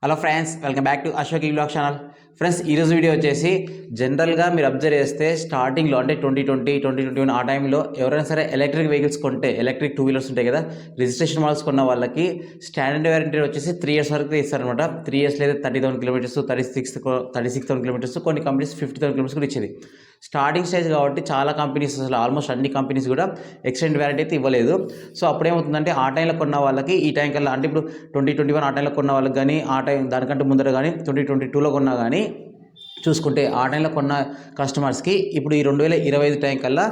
Hello friends, welcome back to Ashok vlog channel. Friends, ఈరోజు video వచ్చేసి జనరల్గా మీరు అబ్జర్వ్ చేస్తే స్టార్టింగ్లో అంటే 2020 ఆ టైంలో ఎవరైనా సరే ఎలక్ట్రిక్ వెహికల్స్ కొంటే, ఎలక్ట్రిక్ 2 వీలర్స్ ఉంటాయి కదా, రిజిస్ట్రేషన్ మోడల్స్ కొన్న వాళ్ళకి స్టాండర్డ్ వారంటీ వచ్చేసి 3 years వరకు ఇస్తారనమాట. 3 years లేదా 30,000 kilometers, 36,000 kilometers, కొన్ని కంపెనీస్ 50,000 kilometers కూడా ఇచ్చేది. స్టార్టింగ్ స్టేజ్ కాబట్టి చాలా కంపెనీస్, అసలు ఆల్మోస్ట్ అన్ని కంపెనీస్ కూడా ఎక్స్టెండ్ వారంటీ అయితే ఇవ్వలేదు. సో అప్పుడేమవుతుందంటే ఆ టైంలో కొన్న వాళ్ళకి ఈ టైం కల్లా, అంటే ఇప్పుడు 2021 ఆ టైంలో కొన్న వాళ్ళకి కానీ, ఆ టైం దానికంటే ముందర కానీ 2022లో కొన్నా కానీ చూసుకుంటే, ఆ టైంలో కొన్న కస్టమర్స్కి ఇప్పుడు ఈ 2025 టైం కల్లా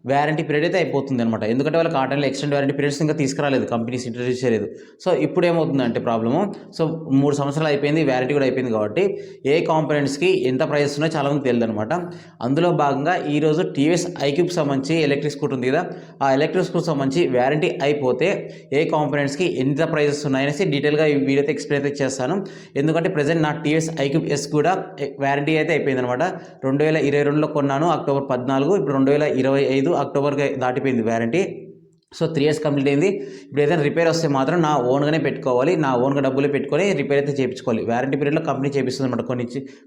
వారంటీ పీరియడ్ అయితే అయిపోతుంది అనమాట. ఎందుకంటే వాళ్ళకి ఆ టైంలో ఎక్స్టెండ్ వారంటీ పీరియడ్స్ ఇంకా తీసుకురాలేదు, కంపెనీస్ ఇంట్రడ్యూస్ చేయలేదు. సో ఇప్పుడు ఏమవుతుందంటే ప్రాబ్లము, సో 3 సంవత్సరాలు అయిపోయింది, వారంటీ కూడా అయిపోయింది కాబట్టి ఏ కాంపోనెంట్స్కి ఎంత ప్రైజెస్ ఉన్నాయో చాలామంది తెలియదు అనమాట. అందులో భాగంగా ఈరోజు టీవీఎస్ ఐక్యూబ్కి సంబంధించి ఎలక్ట్రిక్ స్కూటర్ ఉంది కదా, ఆ ఎలక్ట్రిక్ స్కూటర్ సంబంధించి వారంటీ అయిపోతే ఏ కాంపోనెంట్స్కి ఎంత ప్రైజెస్ ఉన్నాయనేసి డీటెయిల్గా ఈ వీడియో అయితే ఎక్స్ప్లెయిన్ అయితే చేస్తాను. ఎందుకంటే ప్రజెంట్ నా టీవీఎస్ ఐక్యూబ్ ఎస్ కూడా వారంటీ అయితే అయిపోయింది అనమాట. 2022లో కొన్నాను, October 14, ఇప్పుడు 2025 అక్టోబర్కి దాటిపోయింది వారంటీ. సో 3 years కంప్లీట్ అయింది. ఇప్పుడు ఏదైనా రిపేర్ వస్తే మాత్రం నా ఓన్గానే పెట్టుకోవాలి, నా ఓన్గా డబ్బులే పెట్టుకొని రిపేర్ అయితే చేయించుకోవాలి. వారంటీ పీరియడ్లో కంపెనీ చేపిస్తుంది అనమాట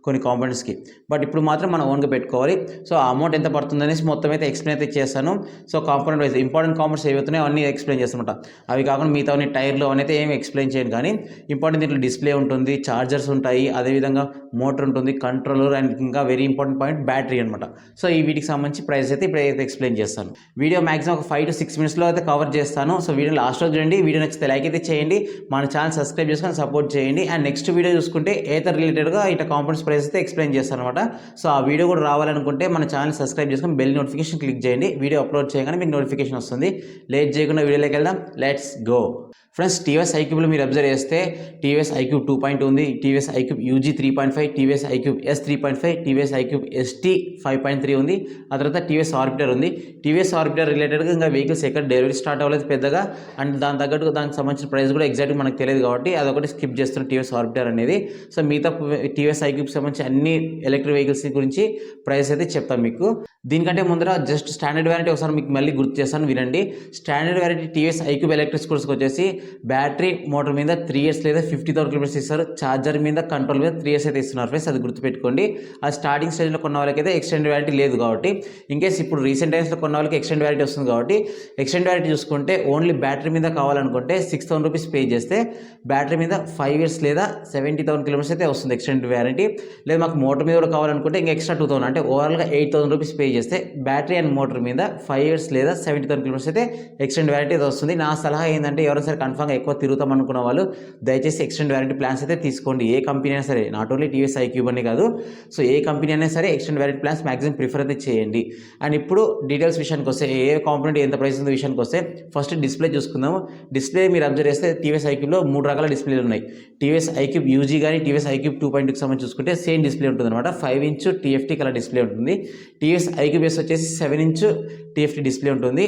కొన్ని కాంపోనెంట్స్కి, బట్ ఇప్పుడు మాత్రం మనం ఓన్గా పెట్టుకోవాలి. సో ఆ అమౌంట్ ఎంత పడుతుంది అనేసి మొత్తం అయితే ఎక్స్ప్లెయిన్ అయితే చేస్తాను. So component wise important components ఏవైతున్నాయో అవన్నీ ఎక్స్ప్లెయిన్ చేస్తానమాట. అవి కాకుండా మిగతా టైర్లు అనేది ఏమి ఎక్స్ప్లెయిన్ చేయను, కానీ ఇంపార్టెంట్ దీంట్లో డిస్ప్లే ఉంటుంది, చార్జర్స్ ఉంటాయి, అదేవిధంగా మోటార్ ఉంటుంది, కంట్రోలర్, అండ్ ఇంకా వెరీ ఇంపార్టెంట్ పాయింట్ బ్యాటరీ అనమాట. సో ఈ వీటికి సంబంధించి ప్రైస్ అయితే ఇప్పుడు అయితే ఎక్స్ప్లెయిన్ చేస్తాను. వీడియో మాక్సిమం ఒక 5 to 6 minutesలో అయితే కవర్ చేస్తాను. సో వీడియో లాస్ట్ రోజు చూడండి. వీడియో నచ్చితే లైక్ అయితే చేయండి, మన ఛానల్ సబ్స్క్రైబ్ చేసుకొని సపోర్ట్ చేయండి. అండ్ నెక్స్ట్ వీడియో చూసుకుంటే ఏతర్ రిలేటెడ్గా ఇట్లా కాంపోనెంట్స్ ప్రైస్ అయితే ఎక్స్ప్లెయిన్ చేస్తాను అనమాట. సో ఆ వీడియో కూడా రావాలనుకుంటే మన ఛానల్ సబ్స్క్రైబ్ చేసుకొని బెల్ నోటిఫికేషన్ క్లిక్ చేయండి. వీడియో అప్లోడ్ చేయగానే మీకు నోటిఫికేషన్ వస్తుంది. లేట్ చేయకుండా వీడియోలోకి వెళ్దాం, లెట్స్ గో. ఫ్రెండ్స్, టీవీఎస్ ఐక్యూబ్లో మీరు అబ్జర్వ్ చేస్తే టీవీఎస్ ఐక్యూబ్ 2.2 ఉంది, టీవీఎస్ ఐక్యూబ్ యూజీ 3.5, TVS iQube S 3.5, TVS iQube ST 5.3 ఉంది. ఆ తర్వాత టీవీఎస్ ఆర్బిటర్ ఉంది. టీవీఎస్ ఆర్బిటర్ రిలేటెడ్గా ఇంకా వెహికల్స్ ఎక్కడ డెలివరీ స్టార్ట్ అవ్వలేదు పెద్దగా, అండ్ దాని తగ్గట్టు దానికి సంబంధించిన ప్రైస్ కూడా ఎగ్జాక్ట్గా మనకు తెలియదు కాబట్టి అదొకటి స్కిప్ చేస్తున్న టీవీఎస్ ఆర్బిటర్ అనేది. సో మిగతా టీవీఎస్ ఐక్యూబ్కి సంబంధించి అన్ని ఎలక్ట్రిక్ వెహికల్స్ గురించి ప్రైస్ అయితే చెప్తాను మీకు. దీనికంటే ముందర జస్ట్ స్టాండర్డ్ వారంటీ ఒకసారి మీకు మళ్ళీ గుర్తు చేస్తాను, వినండి. Standard warranty TVS iQube electric స్కూటర్స్కి వచ్చేసి బ్యాటరీ మోటార్ మీద 3 years లేదా 50,000 kilometers ఇస్తారు, ఛార్జర్ మీద కంట్రోల్ మీద 3 years అయితే ఇస్తున్నారు ఫ్రెండ్స్, అది గుర్తుపెట్టుకోండి. ఆ స్టార్టింగ్ స్టేజ్లో కొన్న వాళ్ళకైతే ఎక్స్టెండ్ వారంటీ లేదు కాబట్టి, ఇన్కేస్ ఇప్పుడు రీసెంట్ టైమ్స్లో కొన్న వాళ్ళకి ఎక్స్టెండ్ వారంటీ వస్తుంది కాబట్టి, ఎక్స్టెండ్ వారంటీ చూసుకుంటే ఓన్లీ బ్యాటరీ మీద కావాలనుకుంటే 6,000 rupees పే చేస్తే బ్యాటరీ మీద 5 years లేదా 70,000 kilometers అయితే వస్తుంది ఎక్స్టెండ్ వారంటీ. లేదా మాకు మోటార్ మీద కూడా కావాలనుకుంటే ఇంకా ఎక్స్ట్రా 2,000, అంటే ఓవరాల్గా 8,000 rupees పే చేస్తే బ్యాటరీ అండ్ మోటార్ మీద 5 years లేదా 70,000 kilometers అయితే ఎక్స్టెండ్ వారంటీ అయితే వస్తుంది. నా సలహా ఏంటంటే ఎవరైనా సరే కన్ఫర్మ్గా ఎక్కువ తిరుగుతాం అనుకున్న వాళ్ళు దయచేసి ఎక్స్టెండ్ వారంటీ ప్లాన్స్ అయితే తీసుకోండి. ఏ కంపెనీ అయినా సరే, నాట్ ఓన్లీ టీవీఎస్ ఐక్యూబ్ అనే కాదు, సో ఏ కంపెనీ అయినా సరే extend warranty plans maximum prefer అయితే చేయండి. అండ్ ఇప్పుడు డీటెయిల్స్ విషయానికి వస్తే, ఏ కాంపోనెంట్ ఎంత ప్రైస్ ఉందో విషయానికి వస్తే, ఫస్ట్ డిస్ప్లే చూసుకుందాము. డిస్ప్లే మీరు అబ్జర్వ్ చేస్తే టీవీఎస్ ఐక్యూబ్లో 3 రకాల డిస్ప్లేలు ఉన్నాయి. టీవీఎస్ ఐక్యూబ్ యూజీ కానీ టీవీఎస్ ఐక్యూబ్ 2.2కి సంబంధించి చూసుకుంటే సేమ్ డిస్ప్లే ఉంటుంది అనమాట. 5-inch TFT కలర్ డిస్ప్లే ఉంటుంది. టీవీఎస్ ఐక్యూబ్ ఎస్ వచ్చేసి 7-inch TFT డిస్ప్లే ఉంటుంది.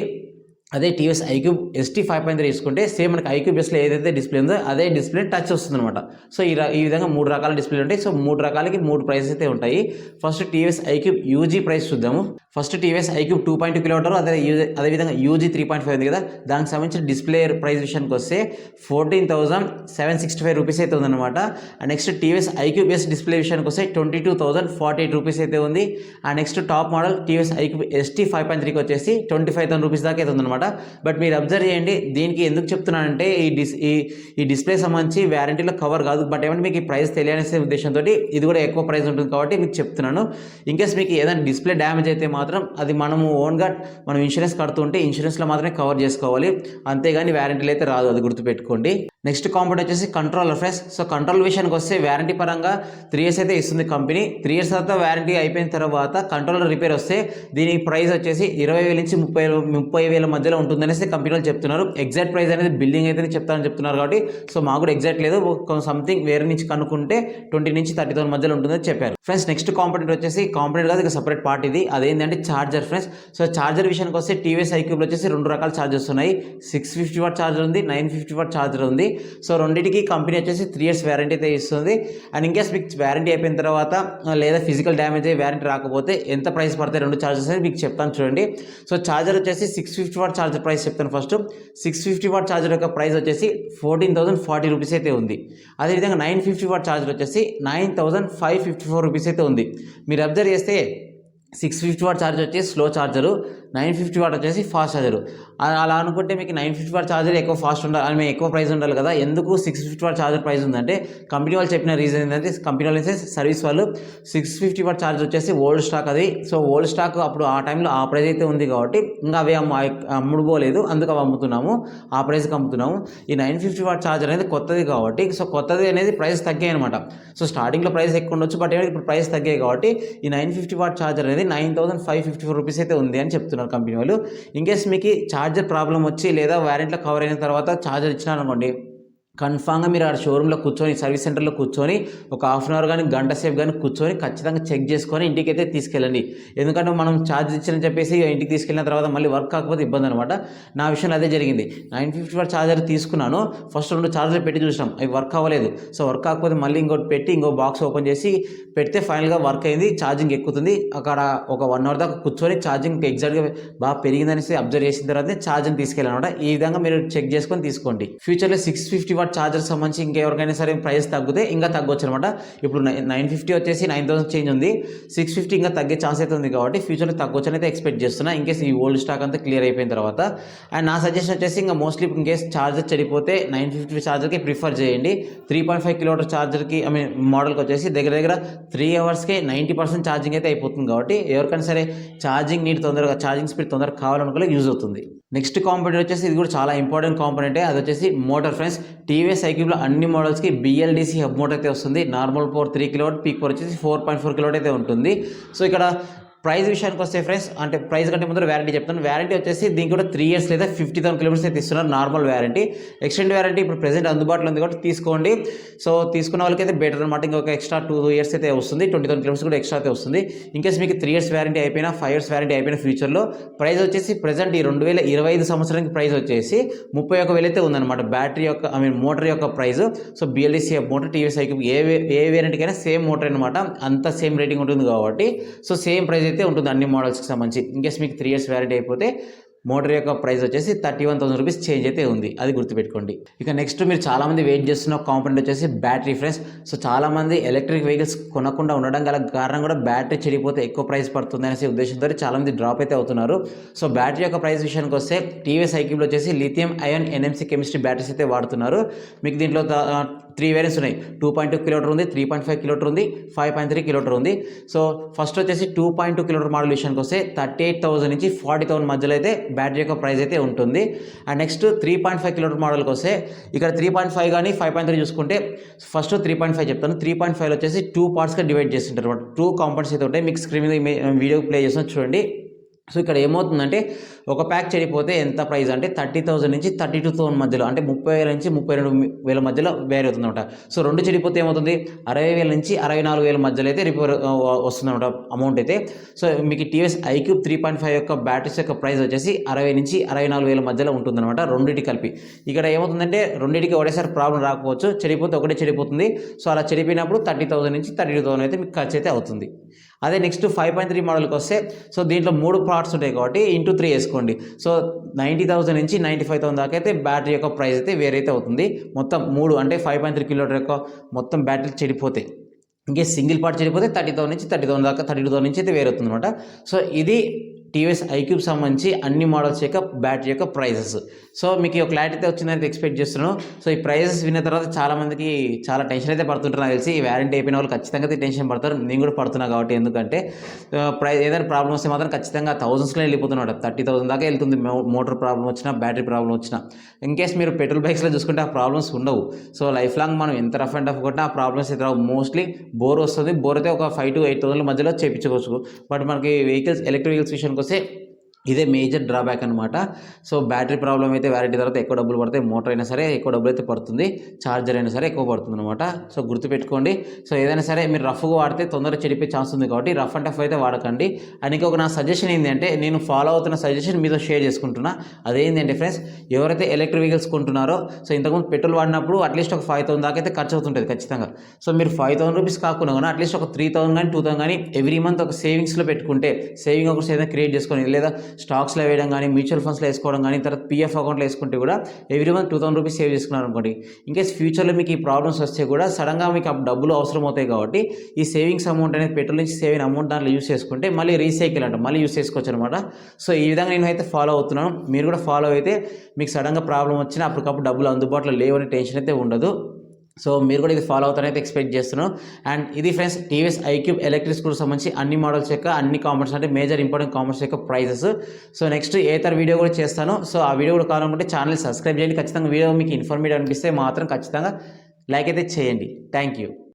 అదే టీవీఎస్ ఐక్యూబ్ ఎస్టీ 5.3 తీసుకుంటే సేమ్ మనకి ఐక్యూబ్ ఎస్లో ఏదైతే డిస్ప్లే ఉందో అదే డిస్ప్లే టచ్ వస్తుంది అనమాట. సో ఈ విధంగా 3 రకాల డిస్ప్లేలు ఉంటాయి. సో 3 రకాలకి 3 ప్రైసెస్ అయితే ఉంటాయి. First TVS iQube UG price చూద్దాము. ఫస్ట్ టీవీఎస్ ఐక్యూబ్ 2.2 కిలోమీటర్, అదేవిధంగా యూజీ 3.5 ఉంది కదా, దానికి సంబంధించిన డిస్ప్లే ప్రైస్ విషయానికి వస్తే 14,765 rupees అయితే ఉందన్నమాట. And next TVS iQube S display విషయానికి వస్తే 22,048 rupees అయితే ఉంది. And next top model TVS iQube ST 5.3కి వచ్చేసి 25,000 rupees దాకా అయితే ఉందన్నమాట. బట్ మీరు అబ్జర్వ్ చేయండి, దీనికి ఎందుకు చెప్తున్నానంటే ఈ డిస్ప్లే సంబంధించి వారంటీలో కవర్ కాదు, బట్ ఏమంటే మీకు ఈ ప్రైస్ తెలియనే ఉద్దేశంతో ఇది కూడా ఎక్కువ ప్రైస్ ఉంటుంది కాబట్టి మీకు చెప్తున్నాను. ఇన్కేస్ మీకు ఏదైనా డిస్ప్లే డ్యామేజ్ అయితే మాత్రం అది మనము ఓన్గా మనం ఇన్సూరెన్స్ కడుతుంటే ఇన్సూరెన్స్లో మాత్రమే కవర్ చేసుకోవాలి, అంతేగాని వారంటీలు అయితే రాదు, అది గుర్తుపెట్టుకోండి. నెక్స్ట్ కాంపోనెంట్ వచ్చేసి కంట్రోలర్ ఫ్రెండ్స్. సో కంట్రోల్ విషయానికి వస్తే వారంటీ పరంగా 3 years అయితే ఇస్తుంది కంపెనీ. 3 years తర్వాత వారంటీ అయిపోయిన తర్వాత కంట్రోలర్ రిపేర్ వస్తే దీని ప్రైస్ వచ్చేసి 20,000 నుంచి 30,000 మధ్యలో ఉంటుందనేసి కంపెనీ వాళ్ళు చెప్తున్నారు. ఎగ్జాక్ట్ ప్రైస్ అనేది బిల్డింగ్ అయితే చెప్తున్నారు కాబట్టి, సో మాకు కూడా ఎగ్జాక్ట్ లేదు, సంథింగ్ వేరే నుంచి కనుక్కుంటే 20,000 నుంచి 30,000 మధ్యలో ఉంటుందని చెప్పారు ఫ్రెండ్స్. నెక్స్ట్ కాంపోనెంట్ వచ్చేసి, కాంపోనెంట్ కాదు ఇక సపరేట్ పార్ట్ ఇది, అదేంటంటే ఛార్జర్ ఫ్రెండ్స్. సో ఛార్జర్ విషయానికి వస్తే టీవీఎస్ ఐక్యూబ్లో వచ్చేసి 2 రకాల ఛార్జర్స్ ఉన్నాయి. 650 watt ఛార్జర్ ఉంది, 950 watt ఛార్జర్ ఉంది. సో రెండింటికి కంపెనీ వచ్చేసి 3 years వారంటీ అయితే ఇస్తుంది. అండ్ ఇన్కేస్ మీకు వారంటీ అయిపోయిన తర్వాత లేదా ఫిజికల్ డ్యామేజ్ అయ్యి వారంటీ రాకపోతే ఎంత ప్రైస్ పడతాయి 2 ఛార్జర్స్ అని మీకు చెప్తాను చూడండి. సో ఛార్జర్ వచ్చేసి 650 watt ఛార్జర్ ప్రైస్ చెప్తాను ఫస్ట్. 650 వాట్ ఛార్జర్ యొక్క ప్రైస్ వచ్చేసి 14,040 రూపీస్ అయితే ఉంది. అదేవిధంగా 950 వాట్ ఛార్జర్ వచ్చేసి 9,554 రూపీస్ అయితే ఉంది. మీరు అబ్జర్వ్ చేస్తే 650 వాట్ ఛార్జర్ వచ్చేసి స్లో ఛార్జరు, 950 వాట్ వచ్చేసి ఫాస్ట్ ఛార్జరు. అలా అనుకుంటే మీకు 950 వాట్ ఛార్జర్ ఎక్కువ ఫాస్ట్ ఉండాలి, అని ఎక్కువ ప్రైస్ ఉండాలి కదా. ఎందుకు 650 వాట్ ఛార్జర్ ప్రైస్ ఉందంటే కంపెనీ వాళ్ళు చెప్పిన రీజన్ ఏంటంటే, కంపెనీ వాళ్ళు సర్వీస్ వాళ్ళు 650 వాట్ ఛార్జర్ వచ్చేసి ఓల్డ్ స్టాక్ అది. సో ఓల్డ్ స్టాక్ అప్పుడు ఆ టైంలో ఆ ప్రైస్ అయితే ఉంది కాబట్టి ఇంకా అవి అమ్ముడుపోలేదు, అందుకు అవి అమ్ముతున్నాము, ఆ ప్రైస్కి అమ్ముతున్నాము. ఈ 950 వాట్ ఛార్జర్ అనేది కొత్తది కాబట్టి, సో కొత్తది అనేది ప్రైస్ తగ్గాయి అనమాట. సో స్టార్టింగ్లో ప్రైస్ ఎక్కువ ఉండొచ్చు, బట్ ఇప్పుడు ప్రైస్ తగ్గాయి కాబట్టి ఈ 950 వాట్ ఛార్జర్ అనేది 9,554 రూపీస్ అయితే ఉంది అని చెప్తున్నారు కంపెనీ వాళ్ళు. ఇన్కేస్ మీకు ఛార్జర్ ప్రాబ్లం వచ్చి లేదా వారంటీలో కవర్ అయిన తర్వాత ఛార్జర్ ఇచ్చినారనుకోండి, కన్ఫామ్గా మీరు ఆ షోరూంలో కూర్చొని, సర్వీస్ సెంటర్లో కూర్చొని ఒక హాఫ్ అన్ అవర్ కానీ గంట సేపు కానీ కూర్చొని ఖచ్చితంగా చెక్ చేసుకొని ఇంటికి అయితే తీసుకెళ్ళండి. ఎందుకంటే మనం ఛార్జ్ ఇచ్చారని చెప్పేసి ఇంటికి తీసుకెళ్ళిన తర్వాత మళ్ళీ వర్క్ కాకపోతే ఇబ్బంది అనమాట. నా విషయంలో అదే జరిగింది. 950 వాట్ ఛార్జర్ తీసుకున్నాను, ఫస్ట్ 2 ఛార్జర్ పెట్టి చూసినాం, అవి వర్క్ అవ్వలేదు. సో వర్క్ కాకపోతే మళ్ళీ ఇంకోటి పెట్టి ఇంకో బాక్స్ ఓపెన్ చేసి పెడితే ఫైనల్గా వర్క్ అయింది, ఛార్జింగ్ ఎక్కుతుంది. అక్కడ ఒక 1 అవర్ దాకా కూర్చొని ఛార్జింగ్ ఎగ్జాక్ట్గా బాగా పెరిగిందనేసి అబ్జర్వ్ చేసిన తర్వాత ఛార్జింగ్ తీసుకెళ్ళాలన్నమాట. ఈ విధంగా మీరు చెక్ చేసుకొని తీసుకోండి. ఫ్యూచర్లో 650 వాట్ ఛార్జర్ సంబంధించి ఇంకెవరికైనా సరే ప్రైస్ తగ్గితే ఇంకా తగ్గొచ్చు అనమాట. ఇప్పుడు 950 వచ్చేసి 9,000 చేంజ్ ఉంది, 650 ఇంకా తగ్గే ఛాన్స్ అయితే ఉంది కాబట్టి ఫ్యూచర్లో తగ్గొచ్చు అయితే ఎక్స్పెక్ట్ చేస్తున్నా, ఇన్కేస్ ఈ ఓల్డ్ స్టాక్ అంతా క్లియర్ అయిపోయిన తర్వాత. అండ్ నా సజెషన్ వచ్చేసి ఇంకా మోస్ట్లీ ఇన్కేస్ ఛార్జర్ చెడిపోతే 950 ఛార్జర్కి ప్రిఫర్ చేయండి. 3.5 కిలోమీటర్ ఛార్జర్కి మోడల్కి వచ్చేసి దగ్గర 3 అవర్స్కే 90% ఛార్జింగ్ అయితే అయిపోతుంది కాబట్టి ఎవరికైనా సరే ఛార్జింగ్ నీడ్ తొందరగా, ఛార్జింగ్ స్పీడ్ తొందరగా కావాలనుకోలే యూజ్ అవుతుంది. నెక్స్ట్ కాంపోనెంట్ వచ్చేసి ఇది కూడా చాలా ఇంపార్టెంట్ కాంపోనెంటే, అది వచ్చేసి మోటార్ ఫ్రెండ్స్. టీవీఎస్ ఐక్యూబ్లో అన్ని మోడల్స్కి BLDC హబ్ మోటార్ అయితే వస్తుంది. Normal power 3 kilowatt, peak power వచ్చేసి 4.4 కిలోవాట్ అయితే ఉంటుంది. సో ఇక్కడ ప్రైస్ విషయానికి వస్తే ఫ్రెండ్స్, అంటే ప్రైస్ కంటే ముందు వ్యారంటీ చెప్తాను. వ్యారంటీ వచ్చేసి దీనికి కూడా 3 ఇయర్స్ లేదా 50,000 కిలోమీటర్స్ అయితే ఇస్తున్నారు నార్మల్ వ్యారంటీ. ఎక్స్టెండ్ వ్యారంటీ ఇప్పుడు ప్రెసెంట్ అందుబాటులో ఉంది కాబట్టి తీసుకోండి. సో తీసుకున్న వాళ్ళకి అయితే బెటర్ అనమాట. ఇంకొక ఎక్స్ట్రా 2 ఇయర్స్ అయితే వస్తుంది, 20,000 కిలోమీటర్స్ కూడా ఎక్స్ట్రా అయితే వస్తుంది. ఇన్కేస్ మీకు 3 ఇయర్స్ వ్యారంటీ అయిపోయినా, 5 ఇయర్స్ వ్యారంటీ అయిపోయిన ఫ్యూచర్లో ప్రైస్ వచ్చేసి ప్రెసెంట్ ఈ 2025 సంవత్సరానికి ప్రైస్ వచ్చేసి 31,000 అయితే ఉందన్నమాట బ్యాటరీ యొక్క, మోటార్ యొక్క price. So BLDC motor TVS iQube ఏ వేరియంట్కైనా సేమ్ మోటార్ అనమాట, అంత సేమ్ రేటింగ్ ఉంటుంది కాబట్టి సో సేమ్ ప్రైస్ అయితే ఉంటుంది అన్ని మోడల్స్కి సంబంధించి. ఇన్కేస్ మీకు 3 ఇయర్స్ వ్యారంటీ అయిపోతే మోటార్ యొక్క ప్రైస్ వచ్చేసి 31,000 రూపీస్ చేంజ్ అయితే ఉంది, అది గుర్తుపెట్టుకోండి. ఇక నెక్స్ట్ మీరు చాలామంది వెయిట్ చేస్తున్న కాంపోనెంట్ వచ్చేసి బ్యాటరీ ఫ్రెండ్స్. సో చాలామంది ఎలక్ట్రిక్ వెహికల్స్ కొనకుండా ఉండడం గల కారణం కూడా బ్యాటరీ చెడిపోతే ఎక్కువ ప్రైస్ పడుతుంది అనేసి ఉద్దేశంతో చాలామంది డ్రాప్ అయితే అవుతున్నారు. సో బ్యాటరీ యొక్క ప్రైస్ విషయానికి వస్తే టీవీఎస్ ఐక్యూబ్లో వచ్చేసి lithium ion NMC chemistry batteries అయితే వాడుతున్నారు. మీకు దీంట్లో 3 వేరియంట్స్ ఉన్నాయి. 2.2 కిలోమీటర్ ఉంది, 3.5 కిలోమీటర్ ఉంది, 5.3 కిలోమీటర్ ఉంది. సో ఫస్ట్ వచ్చేసి 2.2 కిలోమీటర్ మోడల్ విషయానికి వస్తే 38,000 నుంచి 40,000 మధ్యలో అయితే బ్యాటరీ యొక్క ప్రైస్ అయితే ఉంటుంది. అండ్ నెక్స్ట్ 3.5 కిలోమీటర్ మోడల్కి వస్తే ఇక్కడ 3.5 కానీ 5.3 చూసుకుంటే ఫస్ట్ 3.5 చెప్తాను. 3.5 వచ్చేసి 2 పార్ట్స్గా డివైడ్ చేస్తుంటారు అనమాట. 2 కాంపోనెంట్స్ అయితే ఉంటాయి. మీకు స్క్రీన్ మీద వీడియో ప్లే చేస్తాను చూడండి. సో ఇక్కడ ఏమవుతుందంటే ఒక ప్యాక్ చెడిపోతే ఎంత ప్రైస్ అంటే 30,000 నుంచి 32,000 మధ్యలో, అంటే 30,000 నుంచి 32,000 మధ్యలో వేరే అవుతుందన్నమాట. సో 2 చెడిపోతే ఏమవుతుంది 60,000 నుంచి 64,000 మధ్యలో అయితే రిపేర్ వస్తుందన్నమాట అమౌంట్ అయితే. సో మీకు టీవీఎస్ ఐక్యూబ్ 3.5 యొక్క బ్యాటరీస్ యొక్క ప్రైస్ వచ్చేసి 60 నుంచి 64,000 మధ్యలో ఉంటుందన్నమాట రెండింటి కలిపి. ఇక్కడ ఏమవుతుందంటే రెండింటికి ఒకటేసారి ప్రాబ్లం రాకపోవచ్చు, చెడిపోతే ఒకటే చెడిపోతుంది. సో అలా చెడిపోయినప్పుడు 30,000 నుంచి 32,000 అయితే మీకు ఖర్చు అయితే అవుతుంది. అదే నెక్స్ట్ 5.3 మోడల్కి వస్తే సో దీంట్లో 3 పార్ట్స్ ఉంటాయి కాబట్టి ఇంటూ 3 వేసుకోండి. సో 90,000 నుంచి 95,000 దాకా అయితే బ్యాటరీ యొక్క ప్రైస్ అయితే వేరైతే అవుతుంది. మొత్తం 3 అంటే 5.3 కిలోమీటర్ యొక్క మొత్తం బ్యాటరీ చెడిపోతే, ఇంకే సింగిల్ పార్ట్ చెడిపోతే 30,000 నుంచి 30,000 దాకా, 32,000 నుంచి అయితే వేరవుతుంది అనమాట. సో ఇది టీవీఎస్ ఐక్యూబ్ సంబంధించి అన్ని మోడల్స్ యొక్క బ్యాటరీ యొక్క ప్రైజెస్. సో మీకు క్లారిటీ అయితే వచ్చిందని ఎక్స్పెక్ట్ చేస్తున్నాను. సో ఈ ప్రైజెస్ విన్న తర్వాత చాలామందికి చాలా టెన్షన్ అయితే పడుతుంటారు నాకు తెలిసి. ఈ వ్యారంటీ అయిపోయిన వాళ్ళు ఖచ్చితంగా అయితే టెన్షన్ పడతారు, నేను కూడా పడుతున్నా కాబట్టి. ఎందుకంటే ఏదైనా ప్రాబ్లమ్ వస్తే మాత్రం ఖచ్చితంగా థౌజండ్స్లో వెళ్ళిపోతున్నాడు, 30,000 దాకా వెళ్తుంది మోటార్ ప్రాబ్లం వచ్చినా, బ్యాటరీ ప్రాబ్లం వచ్చినా. ఇన్కేస్ మీరు పెట్రోల్ బైక్స్లో చూసుకుంటే ఆ ప్రాబ్లమ్స్ ఉండవు. సో లైఫ్ లాంగ్ మనం ఎంత రఫ్ అండ్ టఫ్ కొట్టినా ఆ ప్రాబ్లమ్స్ అయితే రావు. మోస్ట్లీ బోర్ వస్తుంది, బోర్ అయితే ఒక 5,000 to 8,000 మధ్యలో చేయించుకోవచ్చు. బట్ మనకి ఎలక్ట్రిక్ వెహికల్స్ విషయానికి వస్తే ఇదే మేజర్ డ్రాబ్యాక్ అనమాట. సో బ్యాటరీ ప్రాబ్లం అయితే వ్యారంటీ తర్వాత ఎక్కువ డబ్బులు పడతాయి, మోటార్ అయినా సరే ఎక్కువ డబ్బులు అయితే పడుతుంది, ఛార్జర్ అయినా సరే ఎక్కువ పడుతుంది అనమాట. సో గుర్తుపెట్టుకోండి. సో ఏదైనా సరే మీరు రఫ్గా వాడితే తొందరగా చెడిపోయే ఛాన్స్ ఉంది కాబట్టి రఫ్ అండ్ టఫ్ అయితే వాడకండి. అండ్ ఇంకొక నా సజెషన్ ఏంటి అంటే, నేను ఫాలో అవుతున్న సజెషన్ మీతో షేర్ చేసుకుంటున్నా. అదేంటంటే ఫ్రెండ్స్, ఎవరైతే ఎలక్ట్రిక్ వెహికల్స్ కొంటున్నారో, సో ఇంతకుముందు పెట్రోల్ వాడినప్పుడు అట్లీస్ట్ ఒక 5,000 దాకా అయితే ఖర్చు అవుతుంటుంది ఖచ్చితంగా. సో మీరు 5,000 రూపీస్ కాకుండా కూడా అట్లీస్ట్ ఒక 3,000 కానీ 2,000 కానీ ఎవ్రీ మంత్ ఒక సేవింగ్స్లో పెట్టుకుంటే, సేవింగ్ ఒకటి ఏదైనా క్రియేట్ చేసుకొని, లేదా స్టాక్స్లో వేయడం కానీ, మ్యూచువల్ ఫండ్స్లో వేసుకోవడం కానీ, తర్వాత పీఎఫ్ అకౌంట్లో వేసుకుంటే కూడా ఎవ్రీ మంత్ 2000 రూపీస్ సేవ్ చేసుకున్నారు అనుకోండి. ఇన్కేస్ ఫ్యూచర్లో మీకు ఈ ప్రాబ్లమ్స్ వస్తే కూడా సడన్గా మీకు డబ్బులు అవసరం అవుతాయి కాబట్టి ఈ సేవింగ్స్ అమౌంట్ అనేది పెట్రోల్ నుంచి సేవ్ అయిన అమౌంట్ దాంట్లో యూస్ చేసుకుంటే మళ్ళీ రీసైకిల్ అంట, మళ్ళీ యూస్ చేసుకోవచ్చు అనమాట. సో ఈ విధంగా నేను అయితే ఫాలో అవుతున్నాను. మీరు కూడా ఫాలో అయితే మీకు సడన్గా ప్రాబ్లం వచ్చినా అప్పటికప్పుడు డబ్బులు అందుబాటులో లేవని టెన్షన్ అయితే ఉండదు. సో మీరు కూడా ఇది ఫాలో అవుతారని ఎక్స్పెక్ట్ చేస్తున్నాను. అండ్ ఇది friends TVS iQube electric scooter సంబంధించి అన్ని మోడల్స్ యొక్క అన్ని కాంపోనెంట్స్ అంటే మేజర్ ఇంపార్టెంట్ కాంపోనెంట్స్ యొక్క ప్రైజెస్. సో నెక్స్ట్ ఏతర వీడియో కూడా చేస్తాను. సో ఆ వీడియో కూడా కావాలనుకుంటే ఛానల్ సబ్స్క్రైబ్ చేయండి. ఖచ్చితంగా వీడియో మీకు ఇన్ఫర్మేటివ్ అనిపిస్తే మాత్రం ఖచ్చితంగా లైక్ అయితే చేయండి. Thank you.